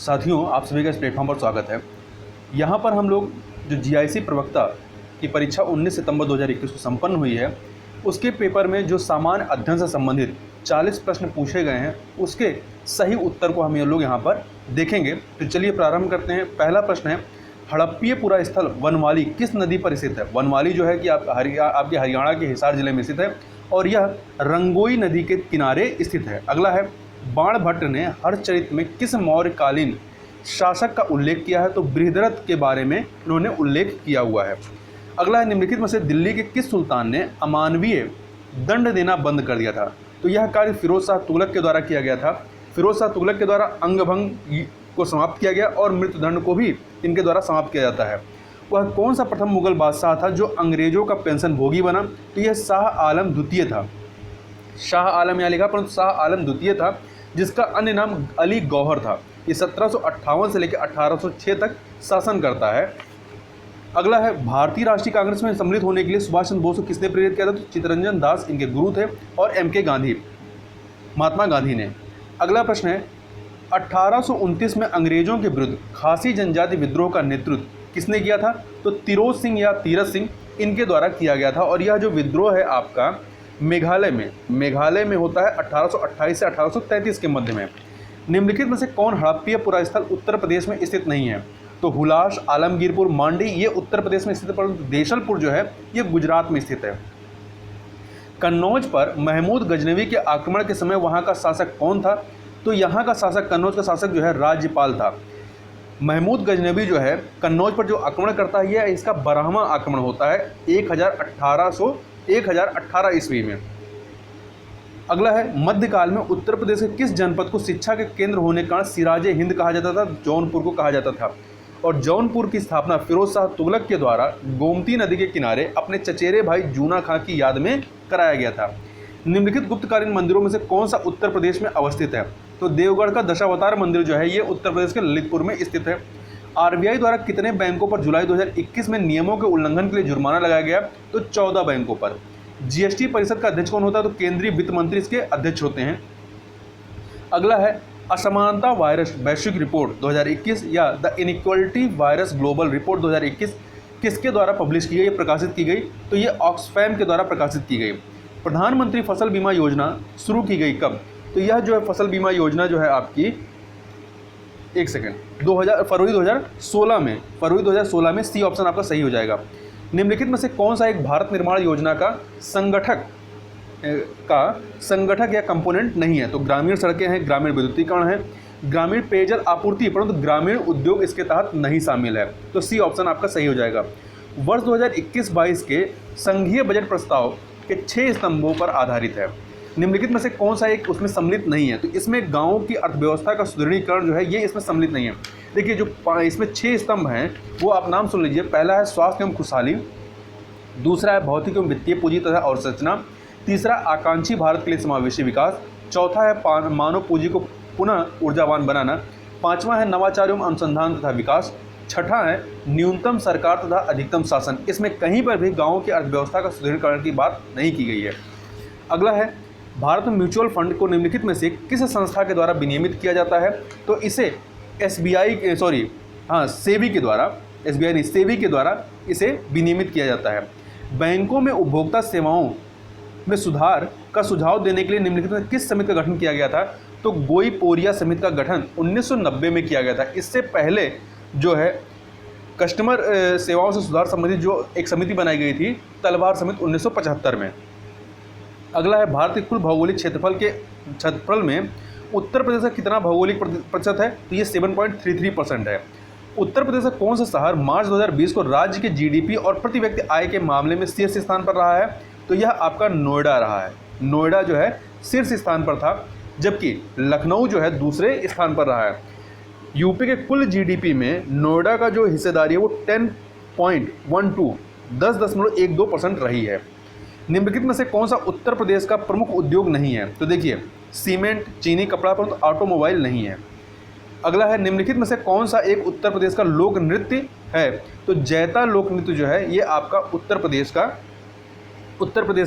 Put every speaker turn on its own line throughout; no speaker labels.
साथियों, आप सभी का इस प्लेटफॉर्म पर स्वागत है। यहाँ पर हम लोग जो जीआईसी प्रवक्ता की परीक्षा 19 सितंबर 2021 को संपन्न हुई है, उसके पेपर में जो सामान्य अध्ययन से संबंधित 40 प्रश्न पूछे गए हैं, उसके सही उत्तर को हम ये लोग यहाँ पर देखेंगे। तो चलिए प्रारंभ करते हैं। पहला प्रश्न है, हड़प्पीयपुरा स्थल वनमाली किस नदी पर स्थित है? वनमाली जो है कि आपके हरियाणा के हिसार जिले में स्थित है और यह रंगोई नदी के किनारे स्थित है। अगला है, बाणभट्ट ने हरचरित में किस मौर्यकालीन शासक का उल्लेख किया है? तो बृहद्रथ के बारे में उन्होंने उल्लेख किया हुआ है। अगला है, निम्नलिखित में से दिल्ली के किस सुल्तान ने अमानवीय दंड देना बंद कर दिया था? तो यह कार्य फिरोज शाह तुगलक के द्वारा किया गया था। फिरोज शाह तुगलक के द्वारा अंगभंग को समाप्त किया गया और मृत्युदंड को भी इनके द्वारा समाप्त किया जाता है। वह कौन सा प्रथम मुगल बादशाह था जो अंग्रेजों का पेंशन भोगी बना? तो यह शाह आलम द्वितीय था। शाह आलम यहाँ लिखा, परंतु शाह आलम द्वितीय था, जिसका अन्य नाम अली गौहर था। ये 1758 से लेकर 1806 तक शासन करता है। अगला है, भारतीय राष्ट्रीय कांग्रेस में सम्मिलित होने के लिए सुभाष चंद्र बोस को किसने प्रेरित किया था? तो चित्तरंजन दास इनके गुरु थे और एम.के. गांधी, महात्मा गांधी ने। अगला प्रश्न है, 1829 में अंग्रेजों के विरुद्ध खासी जनजाति विद्रोह का नेतृत्व किसने किया था? तो तिरोध सिंह या तीरथ सिंह इनके द्वारा किया गया था। और यह जो विद्रोह है आपका मेघालय में होता है 1828 से 1833 के मध्य में। निम्नलिखित में से कौन हड़प्पीयपुरा स्थल उत्तर प्रदेश में स्थित नहीं है? तो हुलास, आलमगीरपुर, मांडी ये उत्तर प्रदेश में स्थित है, परंतु देशलपुर जो है ये गुजरात में स्थित है। कन्नौज पर महमूद गजनवी के आक्रमण के समय वहां का शासक कौन था? तो यहाँ का शासक, कन्नौज का शासक जो है राज्यपाल था। महमूद गजनवी जो है कन्नौज पर जो आक्रमण करता है, यह इसका 12वां आक्रमण होता है 1018 ईस्वी में। अगला है, मध्यकाल में उत्तर प्रदेश के किस जनपद को शिक्षा के केंद्र होने के कारण सिराजे हिंद कहा जाता था? जौनपुर को कहा जाता था। और जौनपुर की स्थापना फिरोज शाह तुगलक के द्वारा गोमती नदी के किनारे अपने चचेरे भाई जूना खां की याद में कराया गया था। निम्नलिखित गुप्तकालीन मंदिरों में से कौन सा उत्तर प्रदेश में अवस्थित है? तो देवगढ़ का दशावतार मंदिर जो है ये उत्तर प्रदेश के ललितपुर में स्थित है। आरबीआई द्वारा कितने बैंकों पर जुलाई 2021 में नियमों के उल्लंघन के लिए जुर्माना लगाया गया? तो 14 बैंकों पर। जीएसटी परिषद का अध्यक्ष कौन होता है? तो केंद्रीय वित्त मंत्री इसके अध्यक्ष होते हैं। अगला है, असमानता वायरस वैश्विक रिपोर्ट 2021 या the inequality virus global report 2021 किसके द्वारा पब्लिश की गई, प्रकाशित की गई? तो ये ऑक्सफैम के द्वारा प्रकाशित की गई। प्रधानमंत्री फसल बीमा योजना शुरू की गई कब? तो यह जो है फसल बीमा योजना जो है आपकी फरवरी 2016 में सी ऑप्शन आपका सही हो जाएगा। निम्नलिखित में से कौन सा एक भारत निर्माण योजना का संगठक या कंपोनेंट नहीं है? तो ग्रामीण सड़कें हैं, ग्रामीण विद्युतीकरण है, ग्रामीण पेयजल आपूर्ति, परंतु ग्रामीण उद्योग इसके तहत नहीं शामिल है। तो सी ऑप्शन आपका सही हो जाएगा। वर्ष 2021-22 के संघीय बजट प्रस्ताव के 6 स्तंभों पर आधारित है। निम्नलिखित में से कौन सा एक उसमें सम्मिलित नहीं है? तो इसमें गाँव की अर्थव्यवस्था का सुदृढ़ीकरण जो है ये इसमें सम्मिलित नहीं है। देखिए, जो इसमें 6 स्तंभ हैं वो आप नाम सुन लीजिए। पहला है स्वास्थ्य एवं खुशहाली, दूसरा है भौतिक एवं वित्तीय पूंजी तथा अवसंरचना, तीसरा आकांक्षी भारत के लिए समावेशी विकास, चौथा है मानव पूंजी को पुनः ऊर्जावान बनाना, पांचवा है नवाचार एवं अनुसंधान तथा विकास, छठा है न्यूनतम सरकार तथा अधिकतम शासन। इसमें कहीं पर भी गाँव की अर्थव्यवस्था का सुदृढ़ीकरण की बात नहीं की गई है। अगला है, भारत में म्यूचुअल फंड को निम्नलिखित में से किस संस्था के द्वारा विनियमित किया जाता है? तो इसे सेबी के द्वारा इसे विनियमित किया जाता है। बैंकों में उपभोक्ता सेवाओं में सुधार का सुझाव देने के लिए निम्नलिखित में किस समिति का गठन किया गया था? तो गोई-पोरिया समिति का गठन 1990 में किया गया था। इससे पहले जो है कस्टमर सेवाओं से सुधार संबंधित जो एक समिति बनाई गई थी, तलवार समिति, 1975 में। अगला है, भारत के कुल भौगोलिक क्षेत्रफल में उत्तर प्रदेश का कितना भौगोलिक प्रतिशत है? तो ये 7.33% है। उत्तर प्रदेश का कौन सा शहर मार्च 2020 को राज्य के जीडीपी और प्रति व्यक्ति आय के मामले में शीर्ष स्थान पर रहा है? तो यह आपका नोएडा रहा है। नोएडा जो है शीर्ष स्थान पर था, जबकि लखनऊ जो है दूसरे स्थान पर रहा है। यूपी के कुल जीडीपी में नोएडा का जो हिस्सेदारी है वो 10.12% रही है। निम्नलिखित में से कौन सा उत्तर प्रदेश का प्रमुख उद्योग नहीं है? तो देखिए, सीमेंट, चीनी, कपड़ा, परंतु ऑटोमोबाइल नहीं है। अगला है, निम्नलिखित में से कौन सा एक उत्तर प्रदेश का लोक नृत्य है? तो जैता लोक नृत्य जो है ये आपका उत्तर प्रदेश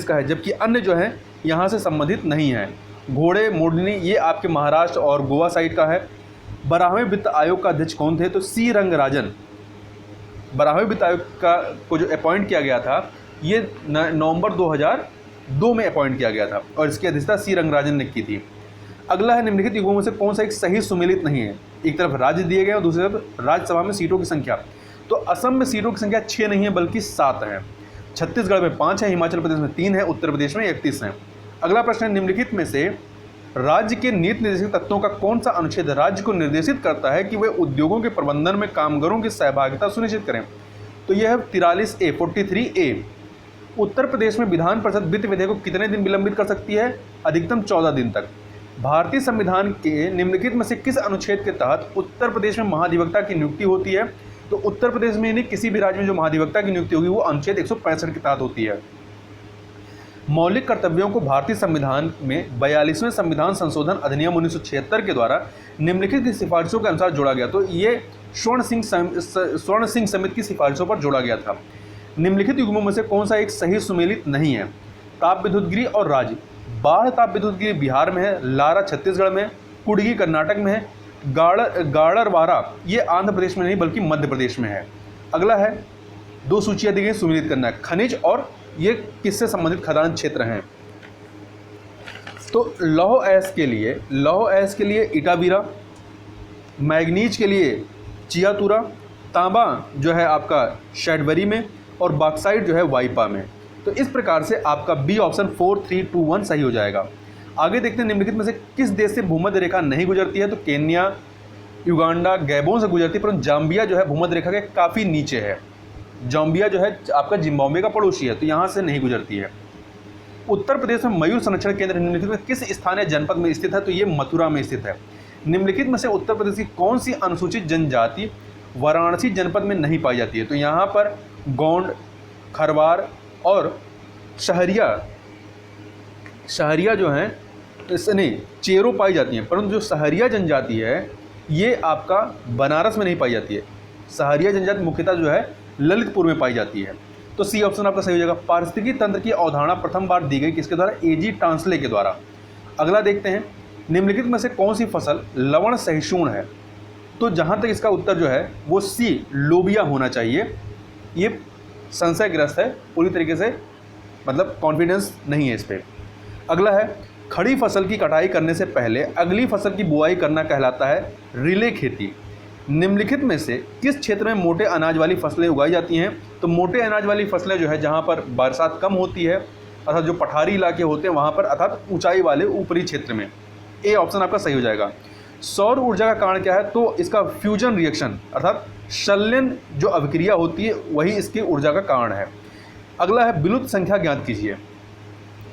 का है, जबकि अन्य जो है यहाँ से संबंधित नहीं है। घोड़े मोडनी ये आपके महाराष्ट्र और गोवा साइड का है। 12वें वित्त आयोग का अध्यक्ष कौन थे? तो सी रंगराजन। 12वें वित्त आयोग का को जो अपॉइंट किया गया था ये नवंबर 2002 में अपॉइंट किया गया था और इसकी अध्यक्षता सी रंगराजन ने की थी। अगला है, निम्नलिखित युगों में से कौन सा एक सही सुमेलित नहीं है? एक तरफ राज्य दिए गए और दूसरी तरफ राज्यसभा में सीटों की संख्या। तो असम में सीटों की संख्या 6 नहीं है बल्कि 7 है। छत्तीसगढ़ में 5 है, हिमाचल प्रदेश में 3 है, उत्तर प्रदेश में 31 है। अगला प्रश्न है, निम्नलिखित में से राज्य के नीति निर्देशक तत्वों का कौन सा अनुच्छेद राज्य को निर्देशित करता है कि वे उद्योगों के प्रबंधन में कामगारों की सहभागिता सुनिश्चित करें? तो यह है 43A 43A। उत्तर प्रदेश में विधान परिषद वित्त विधेयक को कितने दिन विलंबित कर सकती है? अधिकतम 14 दिन तक। भारतीय संविधान के निम्नलिखित में से किस अनुच्छेद के तहत उत्तर प्रदेश में महाधिवक्ता की नियुक्ति होती है? तो उत्तर प्रदेश में नहीं, किसी भी राज्य में जो महाधिवक्ता की नियुक्ति होगी वो अनुच्छेद 165 के तहत होती है। मौलिक कर्तव्यों को भारतीय संविधान में 42वें संविधान संशोधन अधिनियम 1976 के द्वारा निम्नलिखित की सिफारिशों के अनुसार जोड़ा गया। तो ये स्वर्ण सिंह समिति की सिफारिशों पर जोड़ा गया था। निम्नलिखित युग्मों में से कौन सा एक सही सुमेलित नहीं है? ताप विद्युत गृह और राज्य। बाढ़ ताप विद्युत गृह बिहार में है, लारा छत्तीसगढ़ में, कुडगी कर्नाटक में है, गाड़रवारा ये आंध्र प्रदेश में नहीं बल्कि मध्य प्रदेश में है। अगला है, 2 सूचियां दी गई, सुमेलित करना है। खनिज और ये किससे संबंधित खदान क्षेत्र हैं? तो लौह अयस्क के लिए इटावीरा, मैग्नीज के लिए चियातुरा, तांबा जो है आपका शैडबरी में और बॉक्साइट जो है वाइपा में। तो इस प्रकार से आपका बी ऑप्शन 4, 3, 2, 1 सही हो जाएगा। आगे देखते हैं, निम्नलिखित में से किस देश से भूमध्य रेखा नहीं गुजरती है? तो केन्या, युगांडा, गैबोन से गुजरती है, परंतु जाम्बिया जो है भूमध्य रेखा के काफ़ी नीचे है। जाम्बिया जो है आपका जिम्बाब्वे का पड़ोसी है, तो यहाँ से नहीं गुजरती है। उत्तर प्रदेश में मयूर संरक्षण केंद्र निम्नलिखित में किस स्थानीय जनपद में स्थित है? तो ये मथुरा में स्थित है। निम्नलिखित में से उत्तर प्रदेश की कौन सी अनुसूचित जनजाति वाराणसी जनपद में नहीं पाई जाती है? तो यहाँ पर गोंड, खरवार और शहरिया जो हैं नहीं चेरो पाई जाती हैं, परंतु जो सहरिया जनजाति है ये आपका बनारस में नहीं पाई जाती है। सहरिया जनजाति मुख्यतः जो है ललितपुर में पाई जाती है। तो सी ऑप्शन आपका सही हो जाएगा। पारिस्थितिकी तंत्र की अवधारणा प्रथम बार दी गई किसके द्वारा? एजी टांसले के द्वारा। अगला देखते हैं, निम्नलिखित में से कौन सी फसल लवण सहिष्णु है? तो जहाँ तक इसका उत्तर जो है वो सी लोबिया होना चाहिए। ये संशयग्रस्त है, पूरी तरीके से मतलब कॉन्फिडेंस नहीं है इस पर। अगला है, खड़ी फसल की कटाई करने से पहले अगली फसल की बुआई करना कहलाता है रिले खेती। निम्नलिखित में से किस क्षेत्र में मोटे अनाज वाली फसलें उगाई जाती हैं? तो मोटे अनाज वाली फसलें जो है जहाँ पर बरसात कम होती है अर्थात जो पठारी इलाके होते हैं वहाँ पर अर्थात ऊंचाई वाले ऊपरी क्षेत्र में। ए ऑप्शन आपका सही हो जाएगा। सौर ऊर्जा का कारण क्या है? तो इसका फ्यूजन रिएक्शन अर्थात संलयन जो अभिक्रिया होती है वही इसकी ऊर्जा का कारण है। अगला है, विलुप्त संख्या ज्ञात कीजिए।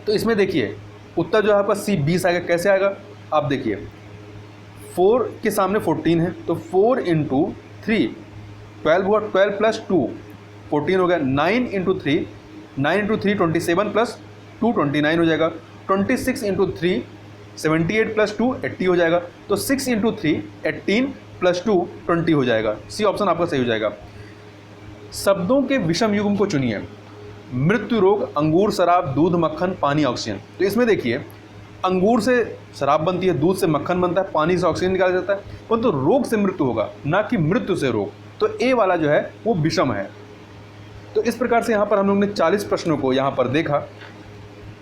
तो इसमें देखिए उत्तर जो है आपका सी 20 आएगा। कैसे आएगा आप देखिए, 4 के सामने 14 है तो 4 × 3 12 हुआ, 12 + 2 14 हो गया। 9 × 3 9 × 3 27 + 2 29 हो जाएगा। 26 × 3 78 + 2 80 हो जाएगा। तो 6 × 3 18 + 2 20 हो जाएगा। सी ऑप्शन आपका सही हो जाएगा। शब्दों के विषम युग्म को चुनिए। मृत्यु रोग, अंगूर, शराब, दूध, मक्खन, पानी, ऑक्सीजन। तो इसमें देखिए अंगूर से शराब बनती है, दूध से मक्खन बनता है, पानी से ऑक्सीजन निकाला जाता है, परंतु रोग से मृत्यु होगा ना कि मृत्यु से रोग। तो ए वाला जो है वो विषम है। तो इस प्रकार से यहाँ पर हम लोग ने 40 प्रश्नों को यहाँ पर देखा।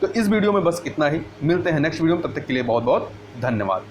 तो इस वीडियो में बस इतना ही। मिलते हैं नेक्स्ट वीडियो में, तब तक के लिए बहुत बहुत धन्यवाद।